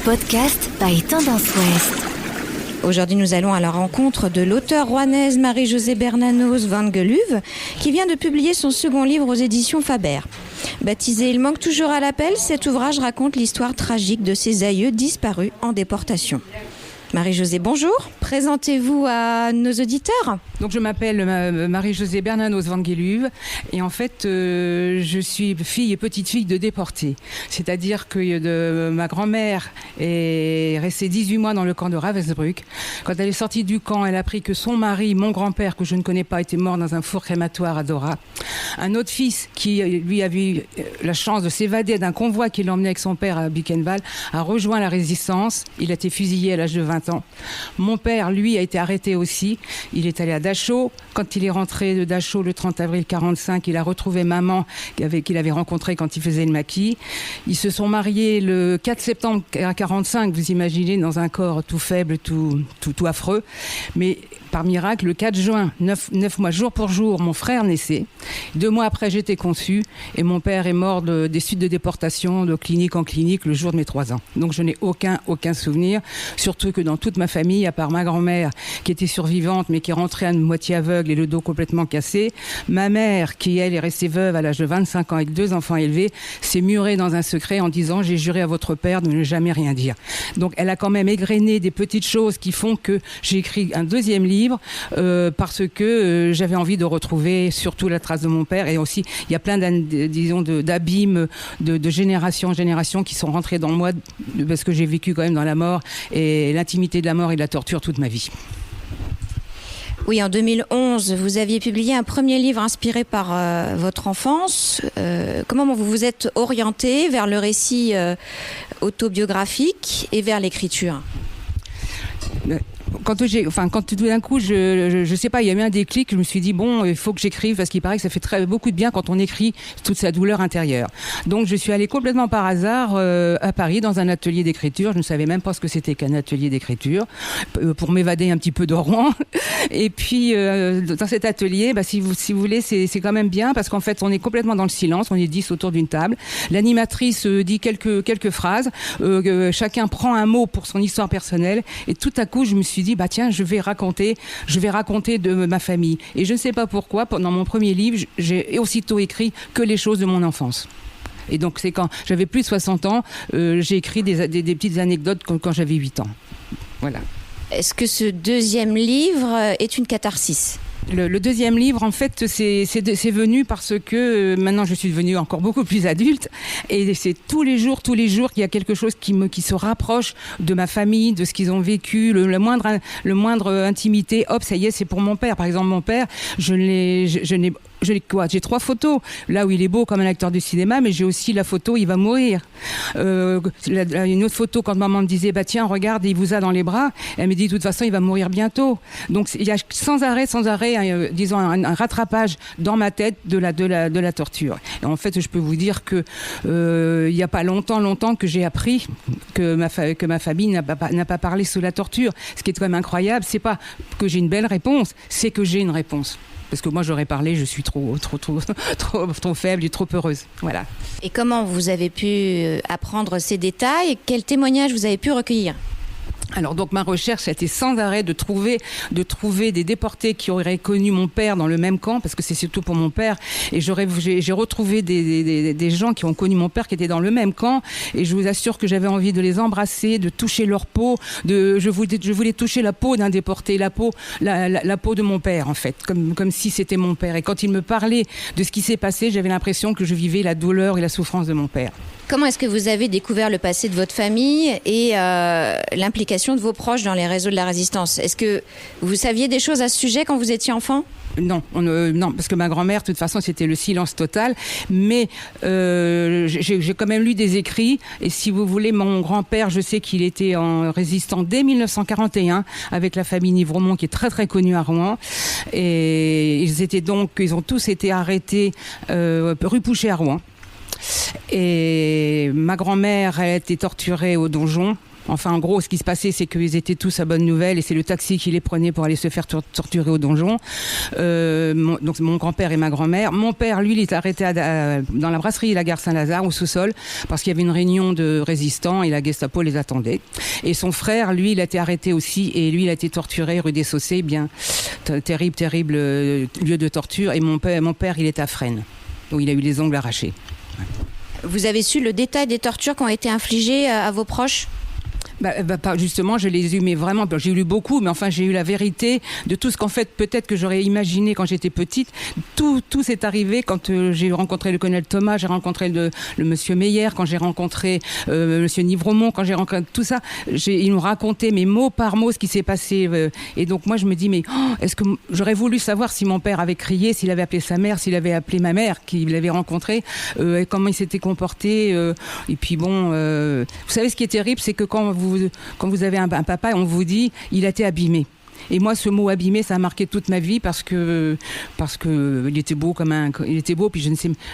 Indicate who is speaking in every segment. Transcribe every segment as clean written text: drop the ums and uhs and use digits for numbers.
Speaker 1: Podcast by Tendance Ouest. Aujourd'hui, nous allons à la rencontre de l'auteure rouennaise Marie-Josée Bernanos van Geluwe, qui vient de publier son second livre aux éditions Faber. Baptisé « Il manque toujours à l'appel », cet ouvrage raconte l'histoire tragique de ses aïeux disparus en déportation. Marie-Josée, bonjour. Présentez-vous à nos auditeurs.
Speaker 2: Donc, je m'appelle Marie-Josée Bernanos van Geluwe et en fait, je suis fille et petite-fille de déportés. C'est-à-dire que ma grand-mère est restée 18 mois dans le camp de Ravensbrück. Quand elle est sortie du camp, elle a appris que son mari, mon grand-père, que je ne connais pas, était mort dans un four crématoire à Dora. Un autre fils qui, lui, avait eu la chance de s'évader d'un convoi qui l'emmenait avec son père à Buchenwald, a rejoint la résistance. Il a été fusillé à l'âge de 20 ans. Mon père, lui, a été arrêté aussi. Il est allé à Dachau. Quand il est rentré de Dachau le 30 avril 1945, il a retrouvé maman qu'il avait rencontrée quand il faisait le maquis. Ils se sont mariés le 4 septembre 1945, vous imaginez, dans un corps tout faible, tout affreux. Mais par miracle, le 4 juin, 9 mois jour pour jour, mon frère naissait. 2 mois après, j'étais conçue et mon père est mort des suites de déportation, de clinique en clinique, le jour de mes 3 ans. Donc je n'ai aucun souvenir, surtout que dans toute ma famille, à part ma grand-mère qui était survivante mais qui rentrait à moitié aveugle et le dos complètement cassé, ma mère qui elle est restée veuve à l'âge de 25 ans avec 2 enfants élevés, s'est murée dans un secret en disant « J'ai juré à votre père de ne jamais rien dire ». Donc elle a quand même égrené des petites choses qui font que j'ai écrit un deuxième livre parce que j'avais envie de retrouver surtout la trace de mon père, et aussi il y a plein d'abîmes de génération en génération qui sont rentrés dans moi parce que j'ai vécu quand même dans la mort et l'intimité de la mort et de la torture toute ma vie.
Speaker 1: Oui, en 2011, vous aviez publié un premier livre inspiré par votre enfance. Comment vous vous êtes orienté vers le récit autobiographique et vers l'écriture ?
Speaker 2: Quand tout d'un coup, je sais pas, il y a eu un déclic, je me suis dit bon, il faut que j'écrive parce qu'il paraît que ça fait beaucoup de bien quand on écrit toute sa douleur intérieure. Donc je suis allée complètement par hasard à Paris dans un atelier d'écriture. Je ne savais même pas ce que c'était qu'un atelier d'écriture pour m'évader un petit peu de Rouen. Et puis dans cet atelier, si vous voulez, c'est quand même bien parce qu'en fait, on est complètement dans le silence. On est 10 autour d'une table. L'animatrice dit quelques phrases. Chacun prend un mot pour son histoire personnelle. Et tout à coup, je me suis dit tiens, je vais raconter de ma famille. Et je ne sais pas pourquoi, pendant mon premier livre, j'ai aussitôt écrit que les choses de mon enfance. Et donc c'est quand j'avais plus de 60 ans, j'ai écrit des petites anecdotes quand j'avais 8 ans. Voilà.
Speaker 1: Est-ce que ce deuxième livre est une catharsis ?
Speaker 2: Le deuxième livre, en fait, c'est venu parce que maintenant je suis devenue encore beaucoup plus adulte et c'est tous les jours qu'il y a quelque chose qui se rapproche de ma famille, de ce qu'ils ont vécu, le moindre intimité. Hop, ça y est, c'est pour mon père. Par exemple, mon père, j'ai 3 photos. Là où il est beau comme un acteur de cinéma, mais j'ai aussi la photo, il va mourir. Une autre photo, quand maman me disait, tiens, regarde, il vous a dans les bras. Elle me dit, de toute façon, il va mourir bientôt. Donc, il y a sans arrêt, disons, un rattrapage dans ma tête de la torture. Et en fait, je peux vous dire que, il y a pas longtemps que j'ai appris que ma famille n'a pas parlé sous la torture. Ce qui est quand même incroyable, c'est pas que j'ai une belle réponse, c'est que j'ai une réponse. Parce que moi, j'aurais parlé, je suis trop faible et trop heureuse. Voilà.
Speaker 1: Et comment vous avez pu apprendre ces détails ? Quels témoignages vous avez pu recueillir ?
Speaker 2: Alors donc ma recherche a été sans arrêt de trouver des déportés qui auraient connu mon père dans le même camp, parce que c'est surtout pour mon père, et j'ai retrouvé des gens qui ont connu mon père qui étaient dans le même camp, et je vous assure que j'avais envie de les embrasser, de toucher leur peau, je voulais toucher la peau d'un déporté, la peau de mon père en fait, comme si c'était mon père. Et quand il me parlait de ce qui s'est passé, j'avais l'impression que je vivais la douleur et la souffrance de mon père.
Speaker 1: Comment est-ce que vous avez découvert le passé de votre famille et l'implication de vos proches dans les réseaux de la résistance ? Est-ce que vous saviez des choses à ce sujet quand vous étiez enfant ?
Speaker 2: Non, parce que ma grand-mère, de toute façon, c'était le silence total. Mais j'ai quand même lu des écrits. Et si vous voulez, mon grand-père, je sais qu'il était en résistant dès 1941 avec la famille Nivromont, qui est très très connue à Rouen. Et ils ont tous été arrêtés rue Pouchet à Rouen. Et ma grand-mère a été torturée au donjon. Enfin, en gros, ce qui se passait, c'est qu'ils étaient tous à Bonne Nouvelle et c'est le taxi qui les prenait pour aller se faire torturer au donjon. Donc, mon grand-père et ma grand-mère. Mon père, lui, il est arrêté dans la brasserie la gare Saint-Lazare, au sous-sol, parce qu'il y avait une réunion de résistants et la Gestapo les attendait. Et son frère, lui, il a été arrêté aussi et lui, il a été torturé rue des Saussaies, bien terrible lieu de torture. Et mon père, il est à Fresnes, où il a eu les ongles arrachés.
Speaker 1: Vous avez su le détail des tortures qui ont été infligées à vos proches ?
Speaker 2: Justement, je les ai eu, mais vraiment, j'ai eu beaucoup, mais enfin, j'ai eu la vérité de tout ce qu'en fait, peut-être que j'aurais imaginé quand j'étais petite. Tout s'est arrivé quand j'ai rencontré le colonel Thomas, j'ai rencontré le monsieur Meyer, quand j'ai rencontré monsieur Nivromont, quand j'ai rencontré tout ça. Ils m'ont raconté, mais mot par mot, ce qui s'est passé. Et donc, moi, je me dis, mais est-ce que j'aurais voulu savoir si mon père avait crié, s'il avait appelé sa mère, s'il avait appelé ma mère, qu'il l'avait rencontré, et comment il s'était comporté. Et puis bon, vous savez, ce qui est terrible, c'est que quand vous avez un papa, on vous dit il a été abîmé. Et moi, ce mot abîmé, ça a marqué toute ma vie parce que il était beau il était beau. Puis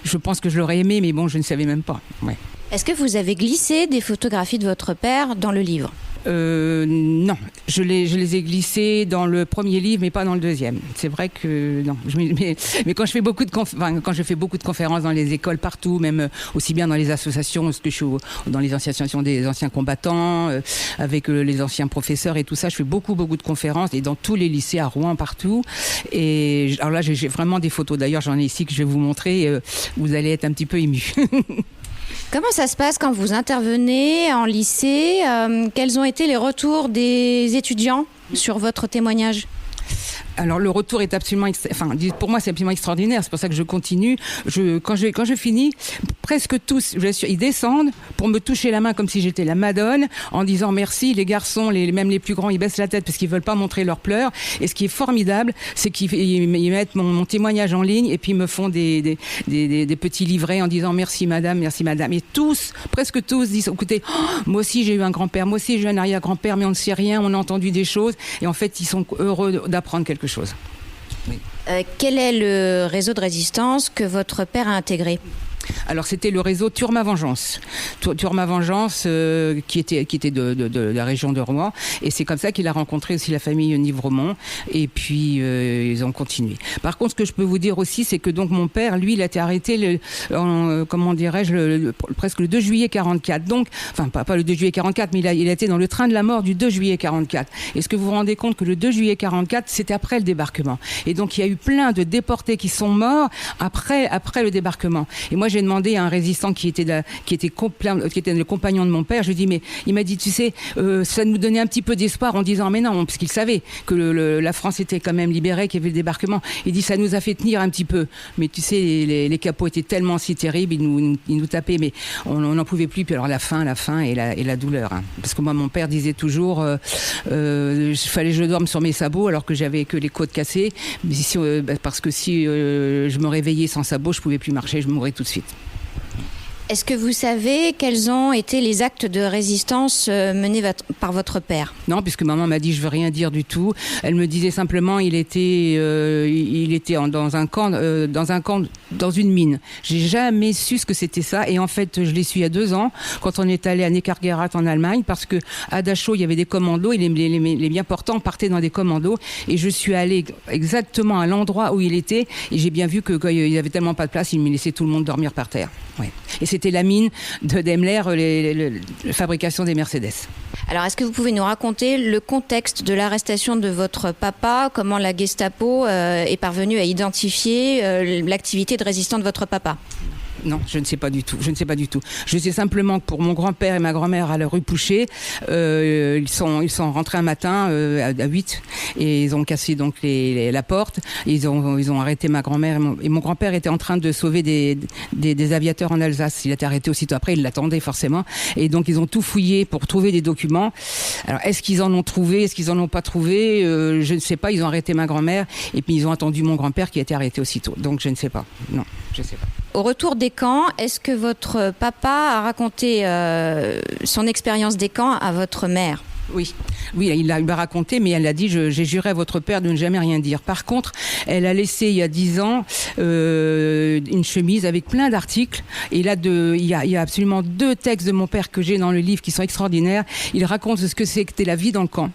Speaker 2: je pense que je l'aurais aimé, mais bon, je ne savais même pas. Ouais.
Speaker 1: Est-ce que vous avez glissé des photographies de votre père dans le livre ?
Speaker 2: Non, je les ai glissés dans le premier livre, mais pas dans le deuxième. C'est vrai que non. Mais quand je fais beaucoup de conférences dans les écoles partout, même aussi bien dans les associations, parce que je suis dans les associations des anciens combattants, avec les anciens professeurs et tout ça, je fais beaucoup de conférences et dans tous les lycées à Rouen partout. Et alors là, j'ai vraiment des photos. D'ailleurs, j'en ai ici que je vais vous montrer. Vous allez être un petit peu émus.
Speaker 1: Comment ça se passe quand vous intervenez en lycée ? Quels ont été les retours des étudiants sur votre témoignage ?
Speaker 2: Alors le retour est absolument, pour moi c'est absolument extraordinaire. C'est pour ça que je continue. Quand je finis, presque tous, ils descendent pour me toucher la main comme si j'étais la Madone, en disant merci. Les garçons, même les plus grands, ils baissent la tête parce qu'ils veulent pas montrer leurs pleurs. Et ce qui est formidable, c'est qu'ils mettent mon témoignage en ligne et puis ils me font des petits livrets en disant merci madame, merci madame. Et presque tous disent écoutez, moi aussi j'ai eu un grand-père, moi aussi j'ai eu un arrière-grand-père, mais on ne sait rien, on a entendu des choses. Et en fait, ils sont heureux d'apprendre quelque chose. Oui.
Speaker 1: Quel est le réseau de résistance que votre père a intégré ?
Speaker 2: Alors c'était le réseau Turma Vengeance, Turma Vengeance qui était de la région de Rouen, et c'est comme ça qu'il a rencontré aussi la famille Nivromont, et puis ils ont continué. Par contre, ce que je peux vous dire aussi, c'est que donc mon père, lui, il a été arrêté presque le 2 juillet 44. Donc, enfin pas le 2 juillet 44, mais il a été dans le train de la mort du 2 juillet 44. Est-ce que vous vous rendez compte que le 2 juillet 44, c'était après le débarquement, et donc il y a eu plein de déportés qui sont morts après le débarquement. Et moi j'ai demandé à un résistant qui était le compagnon de mon père, je lui dis mais il m'a dit tu sais ça nous donnait un petit peu d'espoir en disant mais non, parce qu'il savait que la France était quand même libérée, qu'il y avait le débarquement. Il dit ça nous a fait tenir un petit peu, mais tu sais les capots étaient tellement si terribles, ils nous tapaient, mais on n'en pouvait plus. Puis alors la faim et la douleur, hein. Parce que moi mon père disait toujours fallait que je dorme sur mes sabots alors que j'avais que les côtes cassées, parce que si je me réveillais sans sabots, je pouvais plus marcher, je mourrais tout de suite.
Speaker 1: Est-ce que vous savez quels ont été les actes de résistance menés par votre père ?
Speaker 2: Non, puisque maman m'a dit je veux rien dire du tout. Elle me disait simplement il était dans un camp, dans une mine. J'ai jamais su ce que c'était ça, et en fait je l'ai su il y a 2 ans quand on est allé à Neckargerat en Allemagne, parce que à Dachau il y avait des commandos et les bien portants partaient dans des commandos, et je suis allée exactement à l'endroit où il était, et j'ai bien vu que quand il y avait tellement pas de place, il me laissait tout le monde dormir par terre. Ouais. Et c'était la mine de Daimler, la fabrication des Mercedes.
Speaker 1: Alors, est-ce que vous pouvez nous raconter le contexte de l'arrestation de votre papa, comment la Gestapo est parvenue à identifier l'activité de résistant de votre papa ?
Speaker 2: Non, je ne sais pas du tout. Je sais simplement que pour mon grand-père et ma grand-mère à la rue Pouchet, ils sont rentrés un matin à 8 et ils ont cassé donc la porte. Ils ont arrêté ma grand-mère et mon grand-père était en train de sauver des aviateurs en Alsace. Il a été arrêté aussitôt après, il l'attendait forcément. Et donc ils ont tout fouillé pour trouver des documents. Alors est-ce qu'ils en ont trouvé, est-ce qu'ils en ont pas trouvé, je ne sais pas. Ils ont arrêté ma grand-mère et puis ils ont attendu mon grand-père qui a été arrêté aussitôt. Donc je ne sais pas. Non, je ne sais pas.
Speaker 1: Au retour des camps, est-ce que votre papa a raconté son expérience des camps à votre mère ?
Speaker 2: Oui, il l'a raconté, mais elle a dit j'ai juré à votre père de ne jamais rien dire. Par contre, elle a laissé il y a 10 ans une chemise avec plein d'articles. Et là, il y a absolument 2 textes de mon père que j'ai dans le livre qui sont extraordinaires. Il raconte ce que c'était la vie dans le camp.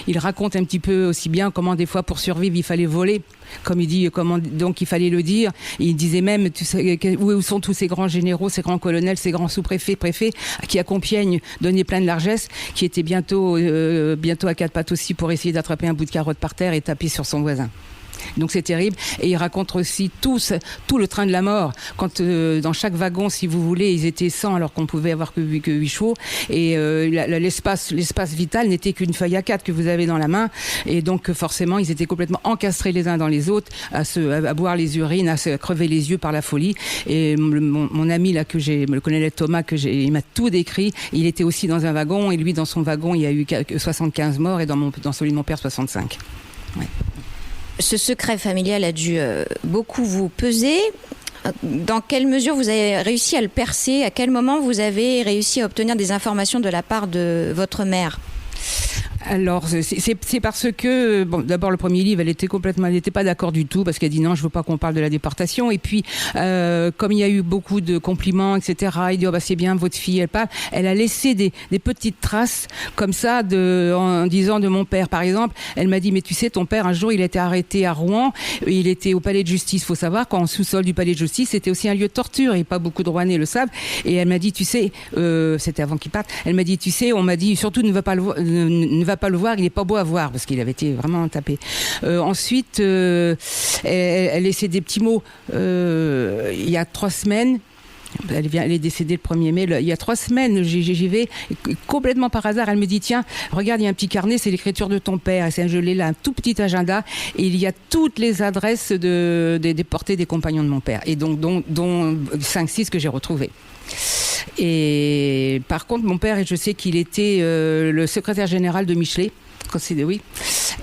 Speaker 2: Il raconte un petit peu aussi bien comment des fois pour survivre il fallait voler, comme il dit, donc il fallait le dire. Et il disait même, tu sais, où sont tous ces grands généraux, ces grands colonels, ces grands sous-préfets, préfets, qui à Compiègne donnaient plein de largesses, qui étaient bientôt à 4 pattes aussi pour essayer d'attraper un bout de carotte par terre et taper sur son voisin. Donc c'est terrible. Et il raconte aussi tout le train de la mort. Quand dans chaque wagon, si vous voulez, ils étaient 100 alors qu'on pouvait avoir que 8 chevaux. Et l'espace vital n'était qu'une feuille A4 que vous avez dans la main. Et donc forcément, ils étaient complètement encastrés les uns dans les autres, à boire les urines, à se crever les yeux par la folie. Et mon ami là le colonel Thomas, il m'a tout décrit. Il était aussi dans un wagon et lui dans son wagon, il y a eu 75 morts et dans celui de mon père 65. Ouais.
Speaker 1: Ce secret familial a dû beaucoup vous peser. Dans quelle mesure vous avez réussi à le percer ? À quel moment vous avez réussi à obtenir des informations de la part de votre mère ?
Speaker 2: Alors, c'est parce que, bon, d'abord, le premier livre, elle n'était pas d'accord du tout, parce qu'elle dit non, je veux pas qu'on parle de la déportation. Et puis, comme il y a eu beaucoup de compliments, etc., il dit, oh, bah, c'est bien, votre fille, elle parle. Elle a laissé des petites traces, comme ça, en disant de mon père. Par exemple, elle m'a dit, mais tu sais, ton père, un jour, il a été arrêté à Rouen, il était au palais de justice. Faut savoir qu'en sous-sol du palais de justice, c'était aussi un lieu de torture, et pas beaucoup de Rouennais le savent. Et elle m'a dit, tu sais, c'était avant qu'il parte, elle m'a dit, tu sais, on m'a dit, surtout, ne va pas le voir, il n'est pas beau à voir, parce qu'il avait été vraiment tapé. Ensuite, elle laissait des petits mots. Il y a 3 semaines, elle est décédée le 1er mai. Il y a 3 semaines, j'y vais. Complètement par hasard, elle me dit, tiens, regarde, il y a un petit carnet, c'est l'écriture de ton père. Et je l'ai là, un tout petit agenda. Et il y a toutes les adresses des déportés des compagnons de mon père. Et donc, dont 5-6 que j'ai retrouvés. Et par contre, mon père, je sais qu'il était le secrétaire général de Michelet. Oui,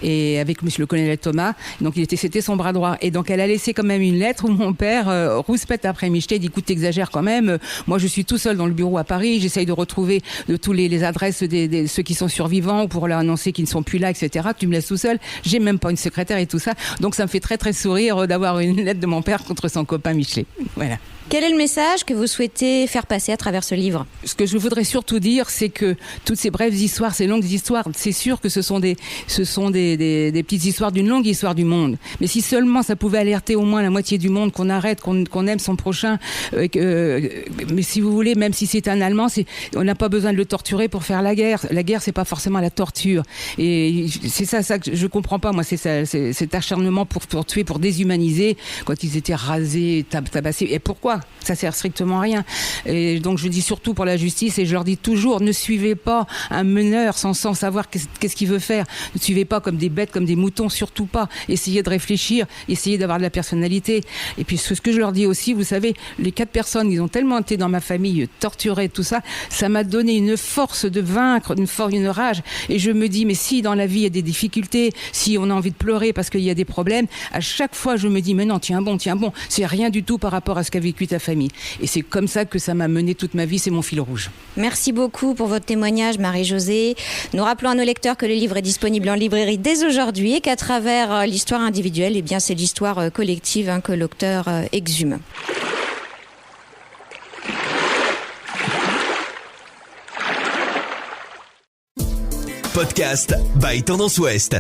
Speaker 2: et avec monsieur le colonel Thomas, donc c'était son bras droit. Et donc elle a laissé quand même une lettre où mon père rouspète après Michelet, dit écoute, t'exagères quand même, moi je suis tout seul dans le bureau à Paris, j'essaye de retrouver tous les adresses de ceux qui sont survivants pour leur annoncer qu'ils ne sont plus là, etc. Tu me laisses tout seul, j'ai même pas une secrétaire et tout ça, donc ça me fait très très sourire d'avoir une lettre de mon père contre son copain Michelet. Voilà.
Speaker 1: Quel est le message que vous souhaitez faire passer à travers ce livre ?
Speaker 2: Ce que je voudrais surtout dire, c'est que toutes ces brèves histoires, ces longues histoires, c'est sûr que ce sont des petites histoires d'une longue histoire du monde. Mais si seulement ça pouvait alerter au moins la moitié du monde, qu'on arrête, qu'on aime son prochain, mais si vous voulez, même si c'est un Allemand, on n'a pas besoin de le torturer pour faire la guerre. La guerre, c'est pas forcément la torture. Et c'est ça que je comprends pas, moi, c'est cet acharnement pour tuer, pour déshumaniser, quand ils étaient rasés, tabassés. Et pourquoi ? Ça sert strictement à rien. Et donc je dis surtout pour la justice, et je leur dis toujours, ne suivez pas un meneur sans savoir qu'est-ce qu'il veut faire. Ne suivez pas comme des bêtes, comme des moutons, surtout pas. Essayez de réfléchir, essayez d'avoir de la personnalité. Et puis ce que je leur dis aussi, vous savez, les 4 personnes, ils ont tellement été dans ma famille torturées, tout ça, ça m'a donné une force de vaincre, une rage. Et je me dis, mais si dans la vie il y a des difficultés, si on a envie de pleurer parce qu'il y a des problèmes, à chaque fois je me dis, mais non, tiens bon, c'est rien du tout par rapport à ce qu'a vécu ta famille. Et c'est comme ça que ça m'a mené toute ma vie, c'est mon fil rouge.
Speaker 1: Merci beaucoup pour votre témoignage, Marie-Josée. Nous rappelons à nos lecteurs que le livre est disponible en librairie dès aujourd'hui et qu'à travers l'histoire individuelle, eh bien, c'est l'histoire collective que l'auteur exhume.
Speaker 3: Podcast by Tendance Ouest.